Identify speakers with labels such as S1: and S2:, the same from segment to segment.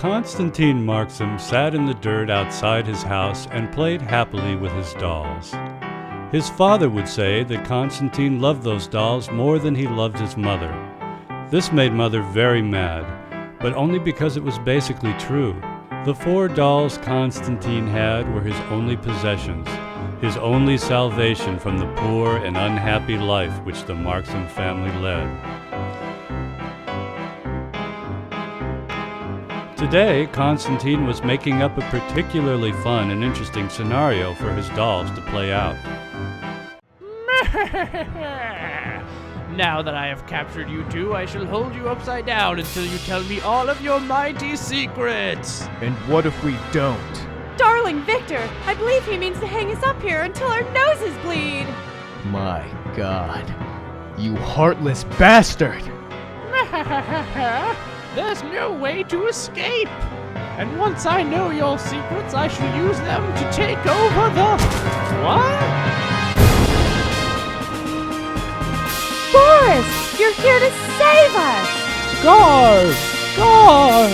S1: Konstantin Marxim sat in the dirt outside his house and played happily with his dolls. His father would say that Konstantin loved those dolls more than he loved his mother. This made Mother very mad, but only because it was basically true. The 4 dolls Konstantin had were his only possessions, his only salvation from the poor and unhappy life which the Marxim family led. Today, Konstantin was making up a particularly fun and interesting scenario for his dolls to play out.
S2: Now that I have captured you two, I shall hold you upside down until you tell me all of your mighty secrets.
S3: And what if we don't?
S4: Darling Victor, I believe he means to hang us up here until our noses bleed.
S3: My God. You heartless bastard!
S2: There's no way to escape. And once I know your secrets, I shall use them to take over the... What?
S4: Boris, you're here to save us!
S2: Guard! Guard!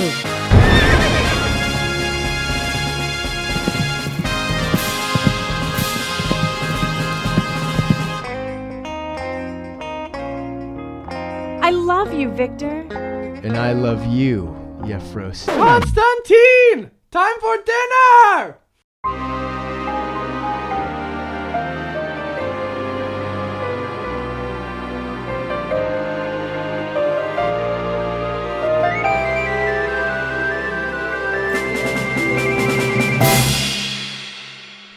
S4: I love you, Victor.
S3: And I love you, Yefros.
S2: Konstantin! Time for dinner!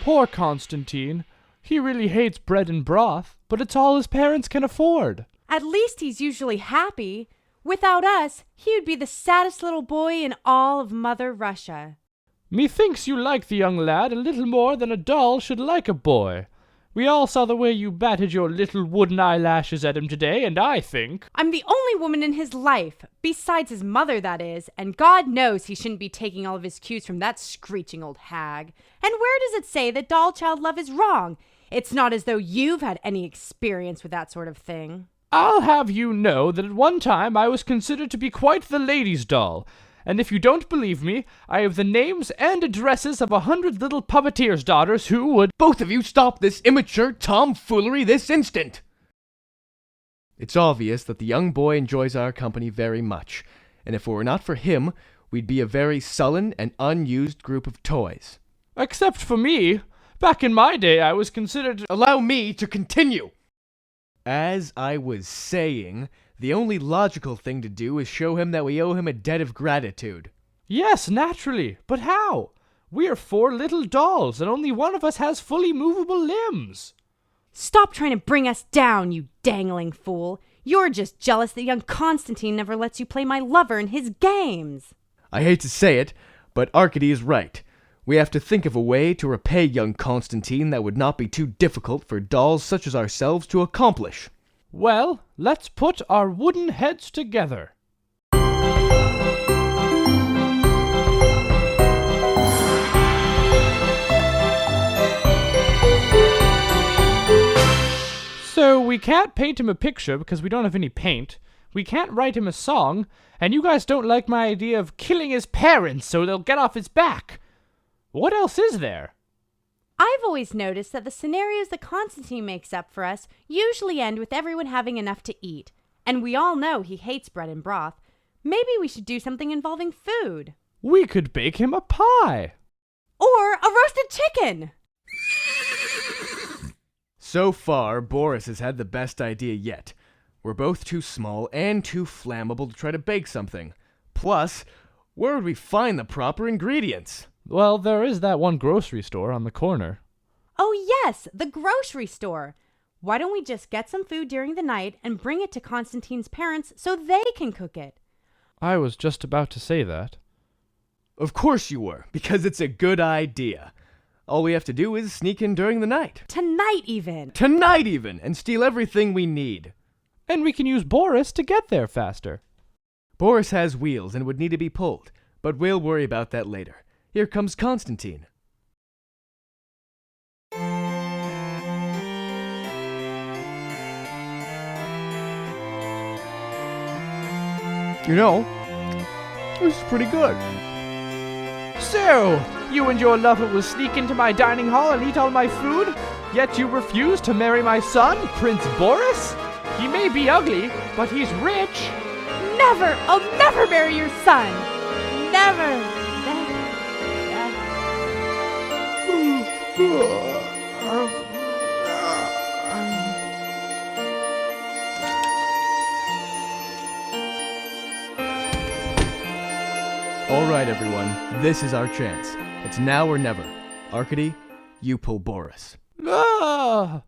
S2: Poor Konstantin. He really hates bread and broth, but it's all his parents can afford.
S4: At least he's usually happy. Without us, he would be the saddest little boy in all of Mother Russia.
S2: Methinks you like the young lad a little more than a doll should like a boy. We all saw the way you batted your little wooden eyelashes at him today, and I think...
S4: I'm the only woman in his life, besides his mother, that is, and God knows he shouldn't be taking all of his cues from that screeching old hag. And where does it say that doll-child love is wrong? It's not as though you've had any experience with that sort of thing.
S2: I'll have you know that at one time I was considered to be quite the lady's doll, and if you don't believe me, I have the names and addresses of 100 little puppeteers' daughters who would...
S3: Both of you stop this immature tomfoolery this instant! It's obvious that the young boy enjoys our company very much, and if it were not for him, we'd be a very sullen and unused group of toys.
S2: Except for me. Back in my day, I was considered...
S3: Allow me to continue! As I was saying, the only logical thing to do is show him that we owe him a debt of gratitude.
S2: Yes, naturally. But how? We are 4 little dolls, and only one of us has fully movable limbs.
S4: Stop trying to bring us down, you dangling fool. You're just jealous that young Konstantin never lets you play my lover in his games.
S3: I hate to say it, but Arkady is right. We have to think of a way to repay young Konstantin that would not be too difficult for dolls such as ourselves to accomplish.
S2: Well, let's put our wooden heads together. So we can't paint him a picture because we don't have any paint. We can't write him a song, and you guys don't like my idea of killing his parents so they'll get off his back. What else is there?
S4: I've always noticed that the scenarios that Konstantin makes up for us usually end with everyone having enough to eat. And we all know he hates bread and broth. Maybe we should do something involving food.
S2: We could bake him a pie.
S4: Or a roasted chicken!
S3: So far, Boris has had the best idea yet. We're both too small and too flammable to try to bake something. Plus, where would we find the proper ingredients?
S2: Well, there is that one grocery store on the corner.
S4: Oh yes, the grocery store. Why don't we just get some food during the night and bring it to Konstantin's parents so they can cook it?
S2: I was just about to say that.
S3: Of course you were, because it's a good idea. All we have to do is sneak in during the night.
S4: Tonight even!
S3: Tonight even! And steal everything we need.
S2: And we can use Boris to get there faster.
S3: Boris has wheels and would need to be pulled, but we'll worry about that later. Here comes Konstantin. You know, this is pretty good.
S2: So, you and your lover will sneak into my dining hall and eat all my food? Yet you refuse to marry my son, Prince Boris? He may be ugly, but he's rich.
S4: Never! I'll never marry your son! Never! Never!
S3: All right, everyone. This is our chance. It's now or never. Arcady, you pull Boris.
S2: Ah!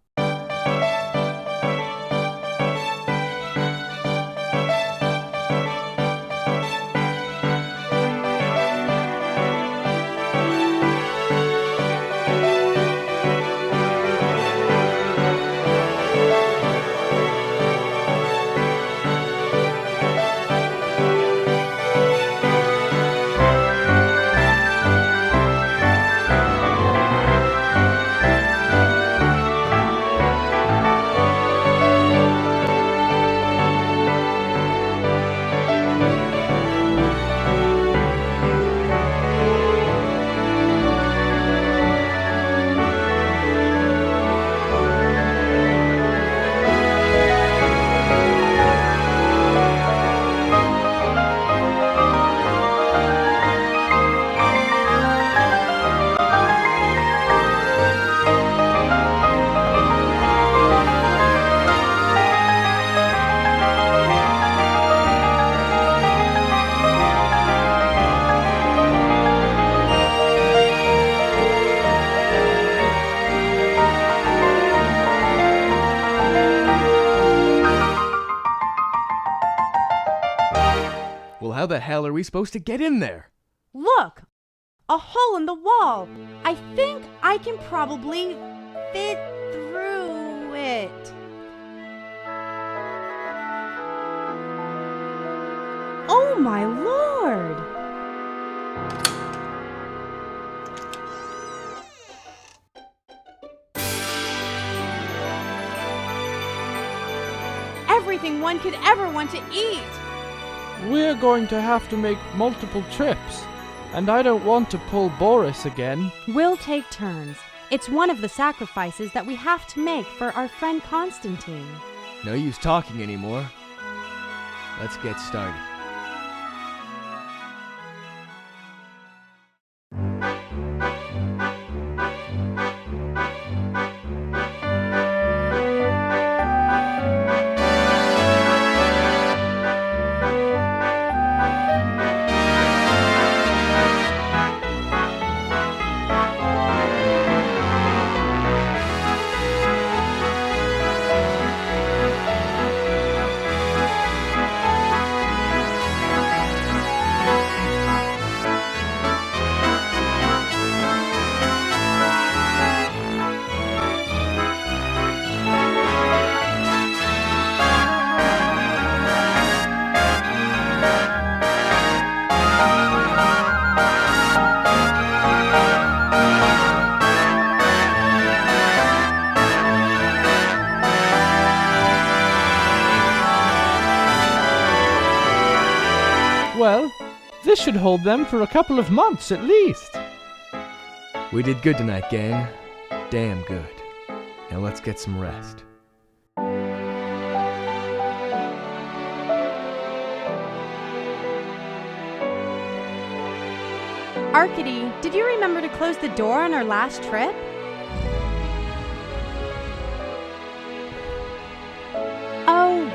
S3: Well, how the hell are we supposed to get in there?
S4: Look! A hole in the wall! I think I can probably fit through it. Oh my lord! Everything one could ever want to eat!
S2: We're going to have to make multiple trips, and I don't want to pull Boris again.
S4: We'll take turns. It's one of the sacrifices that we have to make for our friend Konstantin.
S3: No use talking anymore. Let's get started.
S2: Well, this should hold them for a couple of months at least.
S3: We did good tonight, gang. Damn good. Now let's get some rest.
S4: Arcady, did you remember to close the door on our last trip? Oh,